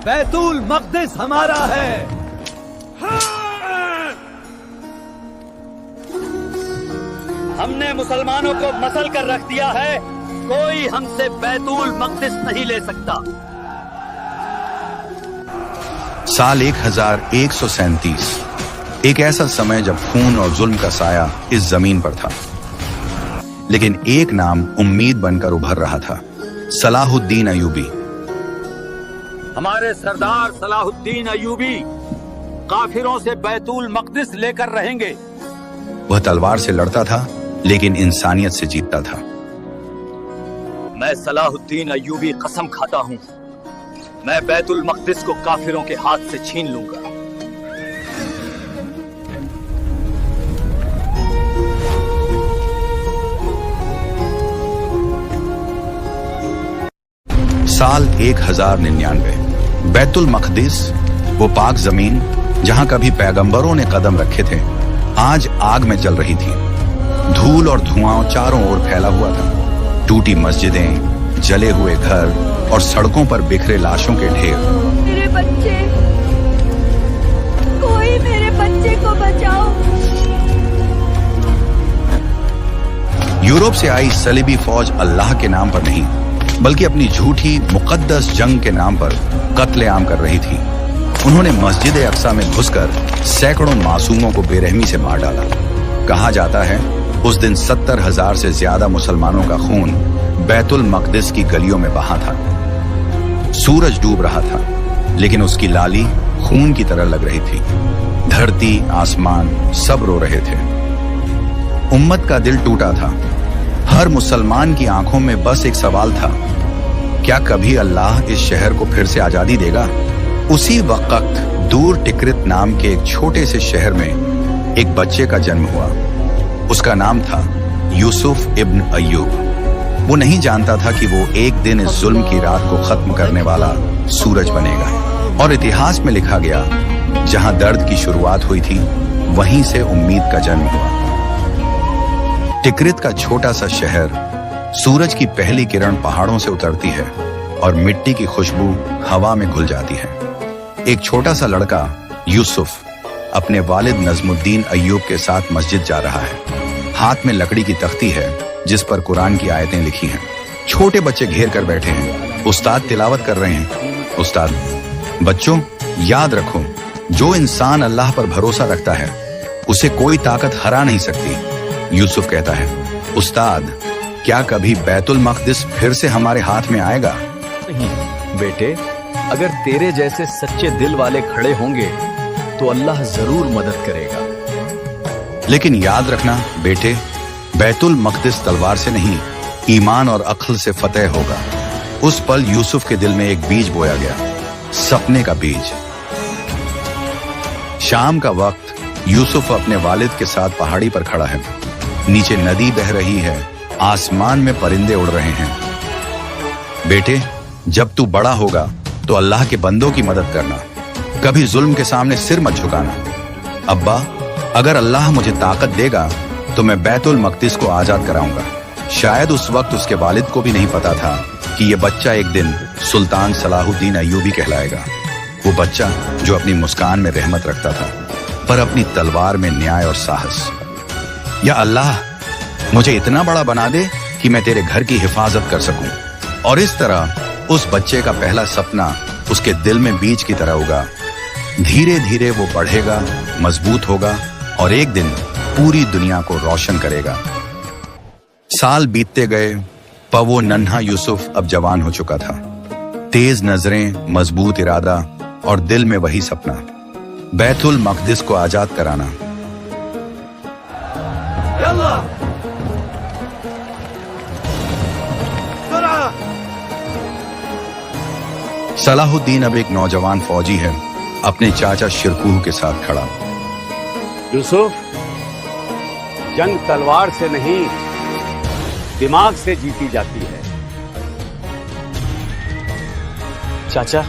बैतुल मक़दिस हमारा है। हमने मुसलमानों को मसल कर रख दिया है, कोई हमसे बैतुल मक़दिस नहीं ले सकता। साल 1137, एक ऐसा समय जब खून और जुल्म का साया इस जमीन पर था, लेकिन एक नाम उम्मीद बनकर उभर रहा था, सलाहुद्दीन अय्यूबी। हमारे सरदार सलाहुद्दीन अय्यूबी काफिरों से बैतुल मक़दिस लेकर रहेंगे। वह तलवार से लड़ता था, लेकिन इंसानियत से जीतता था। मैं सलाहुद्दीन अय्यूबी कसम खाता हूं, मैं बैतुल मक़दिस को काफिरों के हाथ से छीन लूंगा। साल 1099, बैतुल मक़दिस, वो पाक जमीन जहां कभी पैगंबरों ने कदम रखे थे, आज आग में जल रही थी। धूल और धुआं चारों ओर फैला हुआ था। टूटी मस्जिदें, जले हुए घर और सड़कों पर बिखरे लाशों के ढेर। मेरे बच्चे, कोई मेरे बच्चे को बचाओ। यूरोप से आई सलीबी फौज अल्लाह के नाम पर नहीं, बल्कि अपनी झूठी मुकद्दस जंग के नाम पर कत्लेआम कर रही थी। उन्होंने मस्जिद अक्सा में घुसकर सैकड़ों मासूमों को बेरहमी से मार डाला। कहा जाता है उस दिन 70,000 से ज्यादा मुसलमानों का खून बैतुल मक़दिस की गलियों में बहा था। सूरज डूब रहा था, लेकिन उसकी लाली खून की तरह लग रही थी। धरती, आसमान सब रो रहे थे। उम्मत का दिल टूटा था। हर मुसलमान की आंखों में बस एक सवाल था, क्या कभी अल्लाह इस शहर को फिर से आजादी देगा? उसी वक्त दूर टिकरित नाम के एक छोटे से शहर में एक बच्चे का जन्म हुआ। उसका नाम था यूसुफ इब्न अय्यूब। वो नहीं जानता था कि वो एक दिन इस जुल्म की रात को खत्म करने वाला सूरज बनेगा। और इतिहास में लिखा गया, जहां दर्द की शुरुआत हुई थी, वहीं से उम्मीद का जन्म हुआ। टिकरित का छोटा सा शहर, सूरज की पहली किरण पहाड़ों से उतरती है और मिट्टी की खुशबू हवा में घुल जाती है। एक छोटा सा लड़का यूसुफ अपने वालिद नजमुद्दीन अय्यूब के साथ मस्जिद जा रहा है। हाथ में लकड़ी की तख्ती है जिस पर कुरान की आयतें लिखी हैं। छोटे बच्चे घेर कर बैठे हैं। उस्ताद तिलावत कर रहे हैं। उस्ताद, बच्चों याद रखो, जो इंसान अल्लाह पर भरोसा रखता है उसे कोई ताकत हरा नहीं सकती। यूसुफ कहता है, उस्ताद, क्या कभी बैतुल मक़दिस फिर से हमारे हाथ में आएगा? नहीं बेटे, अगर तेरे जैसे सच्चे दिल वाले खड़े होंगे तो अल्लाह जरूर मदद करेगा। लेकिन याद रखना बेटे, बैतुल मक़दिस तलवार से नहीं, ईमान और अक्ल से फतेह होगा। उस पल यूसुफ के दिल में एक बीज बोया गया, सपने का बीज। शाम का वक्त, यूसुफ अपने वालिद के साथ पहाड़ी पर खड़ा है। नीचे नदी बह रही है, आसमान में परिंदे उड़ रहे हैं। बेटे, जब तू बड़ा होगा तो अल्लाह के बंदों की मदद करना, कभी जुल्म के सामने सिर मत झुकाना। अब्बा, अगर अल्लाह मुझे ताकत देगा तो मैं बैतुल मक़दिस को आजाद कराऊंगा। शायद उस वक्त उसके वालिद को भी नहीं पता था कि यह बच्चा एक दिन सुल्तान सलाहुद्दीन अय्यूबी कहलाएगा। वो बच्चा जो अपनी मुस्कान में रहमत रखता था, पर अपनी तलवार में न्याय और साहस। या अल्लाह, मुझे इतना बड़ा बना दे कि मैं तेरे घर की हिफाजत कर सकूं। और इस तरह उस बच्चे का पहला सपना उसके दिल में बीज की तरह उगा। धीरे धीरे वो बढ़ेगा, मजबूत होगा और एक दिन पूरी दुनिया को रोशन करेगा। साल बीतते गए, पर वो नन्हा यूसुफ अब जवान हो चुका था। तेज नजरें, मजबूत इरादा और दिल में वही सपना, बैतुल मक़दिस को आजाद कराना। सलाहुद्दीन अब एक नौजवान फौजी है, अपने चाचा शिरकुह के साथ खड़ा। यूसुफ, जंग तलवार से नहीं, दिमाग से जीती जाती है। चाचा,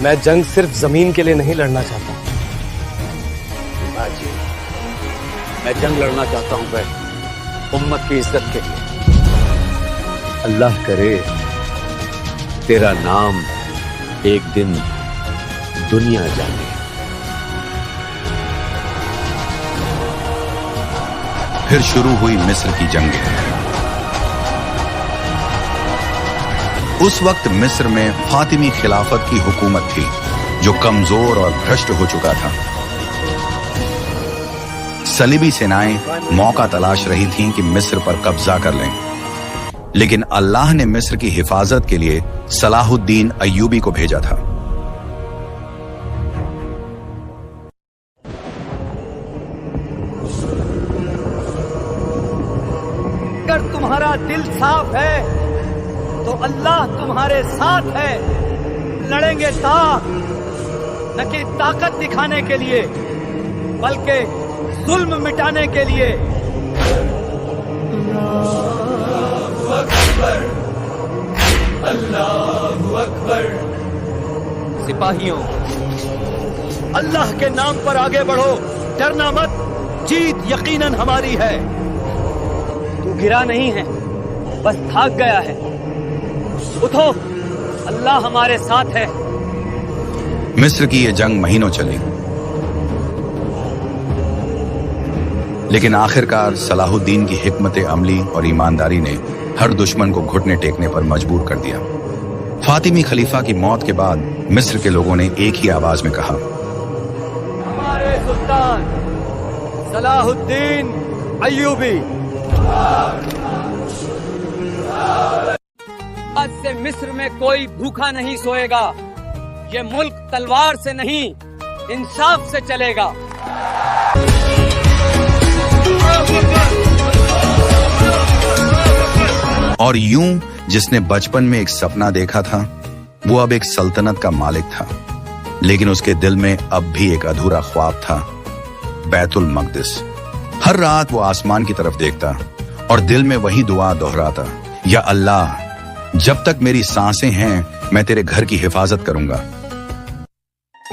मैं जंग सिर्फ जमीन के लिए नहीं लड़ना चाहता। बाजी, मैं जंग लड़ना चाहता हूं भाई, उम्मत की इज्जत के लिए। अल्लाह करे तेरा नाम एक दिन दुनिया जाने। फिर शुरू हुई मिस्र की जंगें। उस वक्त मिस्र में फातिमी खिलाफत की हुकूमत थी जो कमजोर और भ्रष्ट हो चुका था। सलीबी सेनाएं मौका तलाश रही थीं कि मिस्र पर कब्जा कर लें, लेकिन अल्लाह ने मिस्र की हिफाजत के लिए सलाहुद्दीन अय्यूबी को भेजा था। अगर तुम्हारा दिल साफ है तो अल्लाह तुम्हारे साथ है। लड़ेंगे न कि ताकत दिखाने के लिए बल्कि जुल्म मिटाने के लिए। अल्लाहु अकबर। सिपाहियों, अल्लाह के नाम पर आगे बढ़ो, डरना मत, जीत यकीनन हमारी है। तू गिरा नहीं है, बस थक गया है। उठो, अल्लाह हमारे साथ है। मिस्र की यह जंग महीनों चली, लेकिन आखिरकार सलाहुद्दीन की हिकमत अमली और ईमानदारी ने हर दुश्मन को घुटने टेकने पर मजबूर कर दिया। फातिमी खलीफा की मौत के बाद मिस्र के लोगों ने एक ही आवाज में कहा, हमारे सुल्तान सलाहुद्दीन अय्यूबी। आज से मिस्र में कोई भूखा नहीं सोएगा। ये मुल्क तलवार से नहीं, इंसाफ से चलेगा। और यूं जिसने बचपन में एक सपना देखा था, वो अब एक सल्तनत का मालिक था, लेकिन उसके दिल में अब भी एक अधूरा ख्वाब था, बैतुल मक़दिस। हर रात वो आसमान की तरफ देखता और दिल में वही दुआ दोहराता, या अल्लाह, जब तक मेरी सांसें हैं मैं तेरे घर की हिफाजत करूंगा।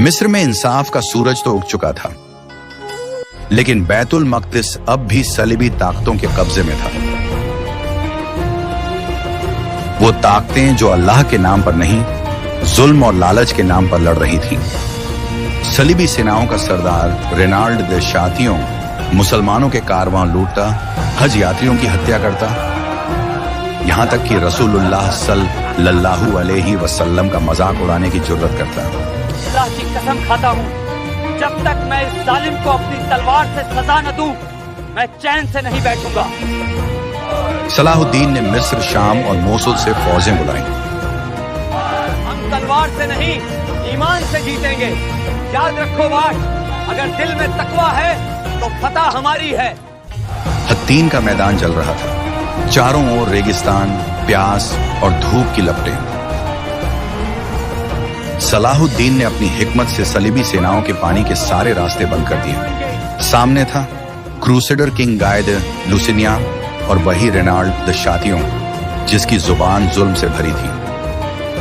मिस्र में इंसाफ का सूरज तो उग चुका था, लेकिन बैतुल मक़दिस अब भी सलीबी ताकतों के कब्जे में था। वो ताकतें जो अल्लाह के नाम पर नहीं, जुल्म और लालच के नाम पर लड़ रही थीं। सलीबी सेनाओं का सरदार रेनाल्ड दे शातियों मुसलमानों के कारवां लूटता, हज यात्रियों की हत्या करता, यहां तक कि रसूलुल्लाह सल्लल्लाहु अलैहि वसल्लम का मजाक उड़ाने की जुर्रत करता। अल्लाह की कसम खाता हूँ, जब तक मैं इस जालिम को अपनी तलवार से सजा न दूं, मैं चैन से नहीं बैठूंगा। सलाहुद्दीन ने मिस्र, शाम और मोसुल से फौजें बुलाई। हम तलवार से नहीं, ईमान से जीतेंगे। याद रखो बात, अगर दिल में तकवा है तो फतह हमारी है। हत्तीन का मैदान जल रहा था, चारों ओर रेगिस्तान, प्यास और धूप की लपटें। सलाहुद्दीन ने अपनी हिकमत से सलीबी सेनाओं के पानी के सारे रास्ते बंद कर दिए। सामने था क्रूसेडर किंग गाय द लुसिनिया और वही रेनाल्ड द शातियों, जिसकी जुबान जुल्म से भरी थी।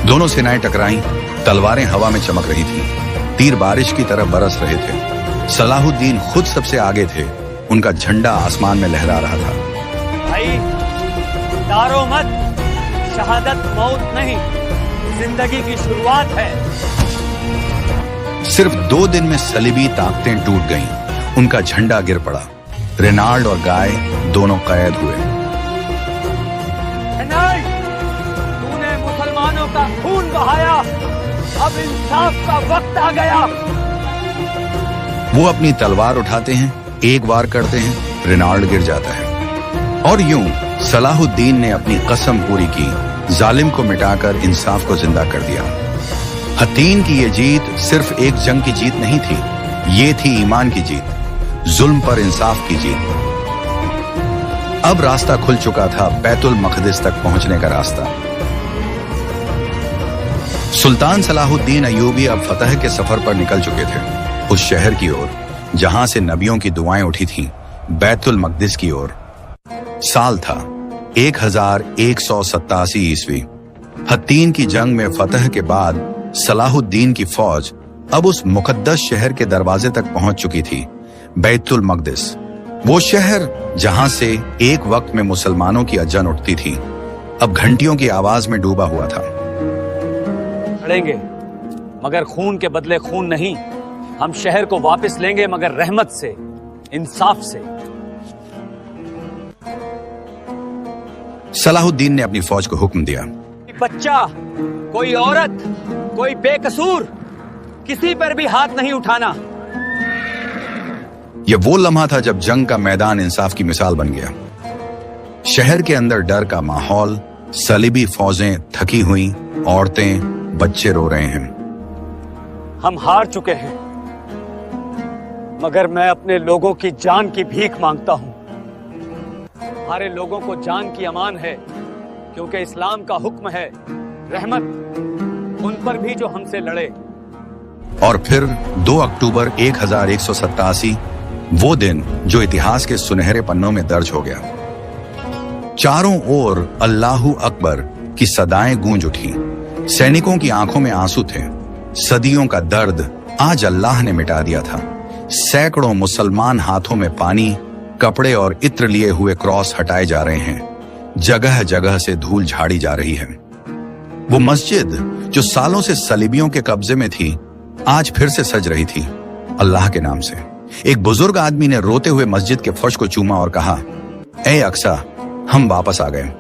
दोनों सेनाएं टकराईं, तलवारें हवा में चमक रही थीं, तीर बारिश की तरह बरस रहे थे। सलाहुद्दीन खुद सबसे आगे थे, उनका झंडा आसमान में लहरा रहा था। भाई, डरो मत, शहादत मौत नहीं, जिंदगी की शुरुआत है। सिर्फ 2 दिन में सलीबी ताकतें टूट गईं, उनका झंडा गिर पड़ा। रेनाल्ड और गाय दोनों कैद हुए। तूने मुसलमानों का खून बहाया, अब इंसाफ का वक्त आ गया। वो अपनी तलवार उठाते हैं, एक वार करते हैं, रेनाल्ड गिर जाता है। और यूं सलाहुद्दीन ने अपनी कसम पूरी की, जालिम को मिटाकर इंसाफ को जिंदा कर दिया। हत्तीन की ये जीत सिर्फ एक जंग की जीत नहीं थी, ये थी ईमान की जीत, जुल्म पर इंसाफ की जीत। अब रास्ता खुल चुका था, बैतुल मक़दिस तक पहुंचने का रास्ता। सुल्तान सलाहुद्दीन अय्यूबी अब फतह के सफर पर निकल चुके थे, उस शहर की ओर जहां से नबियों की दुआएं उठी थीं, बैतुल मक़दिस की ओर। साल था 1187 ईस्वी। हत्तीन की जंग में फतह के बाद सलाहुद्दीन की फौज अब उस मुकद्दस शहर के दरवाजे तक पहुंच चुकी थी, बैतुल मक़दिस। वो शहर जहां से एक वक्त में मुसलमानों की अजन उठती थी, अब घंटियों की आवाज में डूबा हुआ था। लड़ेंगे मगर खून के बदले खून नहीं। हम शहर को वापस लेंगे मगर रहमत से, इंसाफ से। सलाहुद्दीन ने अपनी फौज को हुक्म दिया, बच्चा, कोई औरत, कोई बेकसूर, किसी पर भी हाथ नहीं उठाना। यह वो लम्हा था जब जंग का मैदान इंसाफ की मिसाल बन गया। शहर के अंदर डर का माहौल, सलीबी फौजें थकी हुई, औरतें, बच्चे रो रहे हैं। हम हार चुके हैं मगर मैं अपने लोगों की जान की भीख मांगता हूं। हमारे लोगों को जान की अमान है क्योंकि इस्लाम का हुक्म है रहमत उन पर भी जो हमसे लड़े। और फिर 2 अक्टूबर 1187, वो दिन जो इतिहास के सुनहरे पन्नों में दर्ज हो गया। चारों ओर अल्लाहू अकबर की सदाएं गूंज उठी। सैनिकों की आंखों में आंसू थे। सदियों का दर्द आज अल्लाह ने मिटा दिया था। सैकड़ों मुसलमान हाथों में पानी, कपड़े और इत्र लिए हुए क्रॉस हटाए जा रहे हैं। जगह जगह से धूल झाड़ी जा रही है। वो मस्जिद जो सालों से सलीबियों के कब्जे में थी, आज फिर से सज रही थी अल्लाह के नाम से। एक बुजुर्ग आदमी ने रोते हुए मस्जिद के फर्श को चूमा और कहा, ए अक्सा, हम वापस आ गए।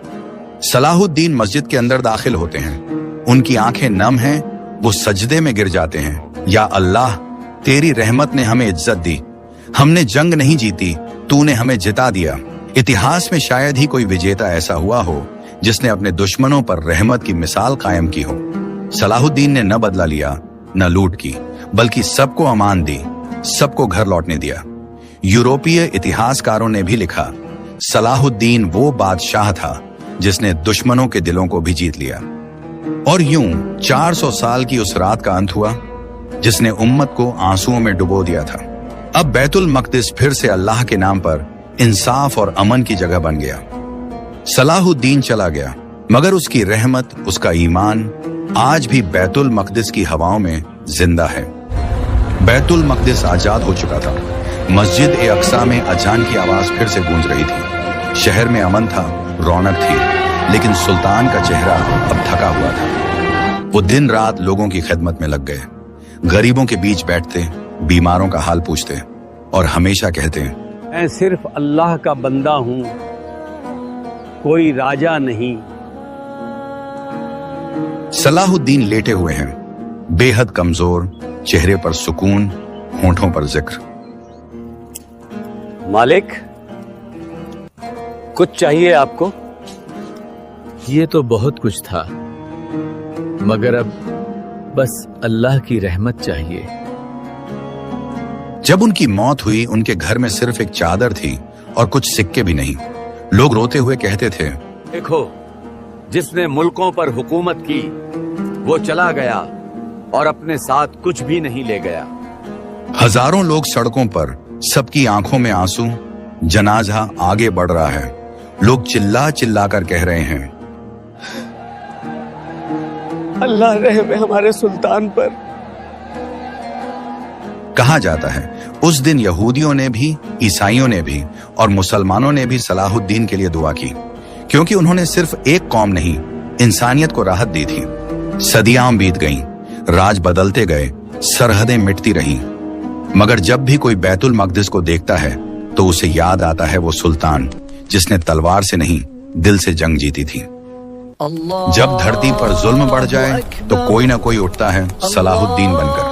सलाहुद्दीन मस्जिद के अंदर दाखिल होते हैं। उनकी आंखें नम हैं, वो सजदे में गिर जाते हैं। या अल्लाह, तेरी रहमत ने हमें इज्जत दी। हमने जंग नहीं जीती, तूने हमें जिता दिया। इतिहास में शायद ही कोई विजेता ऐसा हुआ हो जिसने अपने दुश्मनों पर रहमत की मिसाल कायम की हो। सलाहुद्दीन ने न बदला लिया, न लूट की, बल्कि सबको अमान दी, सबको घर लौटने दिया। यूरोपीय इतिहासकारों ने भी लिखा, सलाहुद्दीन वो बादशाह था जिसने दुश्मनों के दिलों को भी जीत लिया। और यूं 400 साल की उस रात का अंत हुआ जिसने उम्मत को आंसुओं में डुबो दिया था। अब बैतुल मक़दिस फिर से अल्लाह के नाम पर इंसाफ और अमन की जगह बन गया। सलाहुद्दीन चला गया मगर उसकी रहमत, उसका ईमान आज भी बैतुल मक़दिस की हवाओं में जिंदा है। बैतुल मक़दिस आजाद हो चुका था। मस्जिद ए अक्सा में अजान की आवाज फिर से गूंज रही थी। शहर में अमन था, रौनक थी, लेकिन सुल्तान का चेहरा अब थका हुआ था। वो दिन रात लोगों की खिदमत में लग गए। गरीबों के बीच बैठते, बीमारों का हाल पूछते और हमेशा कहते, मैं सिर्फ अल्लाह का बंदा हूं, कोई राजा नहीं। सलाहुद्दीन लेटे हुए हैं, बेहद कमजोर, चेहरे पर सुकून, होंठों पर जिक्र। मालिक, कुछ चाहिए आपको? ये तो बहुत कुछ था, मगर अब बस अल्लाह की रहमत चाहिए। जब उनकी मौत हुई, उनके घर में सिर्फ एक चादर थी और कुछ सिक्के भी नहीं। लोग रोते हुए कहते थे, देखो, जिसने मुल्कों पर हुकूमत की वो चला गया और अपने साथ कुछ भी नहीं ले गया। हजारों लोग सड़कों पर, सबकी आंखों में आंसू। जनाजा आगे बढ़ रहा है। लोग चिल्ला चिल्ला कर कह रहे हैं, अल्लाह रहम हमारे सुल्तान पर। कहा जाता है उस दिन यहूदियों ने भी, ईसाइयों ने भी और मुसलमानों ने भी सलाहुद्दीन के लिए दुआ की, क्योंकि उन्होंने सिर्फ एक कौम नहीं, इंसानियत को राहत दी थी। सदियां बीत गईं, राज बदलते गए, सरहदें मिटती रहीं, मगर जब भी कोई बैतुल मक़दिस को देखता है तो उसे याद आता है वो सुल्तान जिसने तलवार से नहीं, दिल से जंग जीती थी। जब धरती पर जुल्म बढ़ जाए तो कोई ना कोई उठता है सलाहुद्दीन बनकर।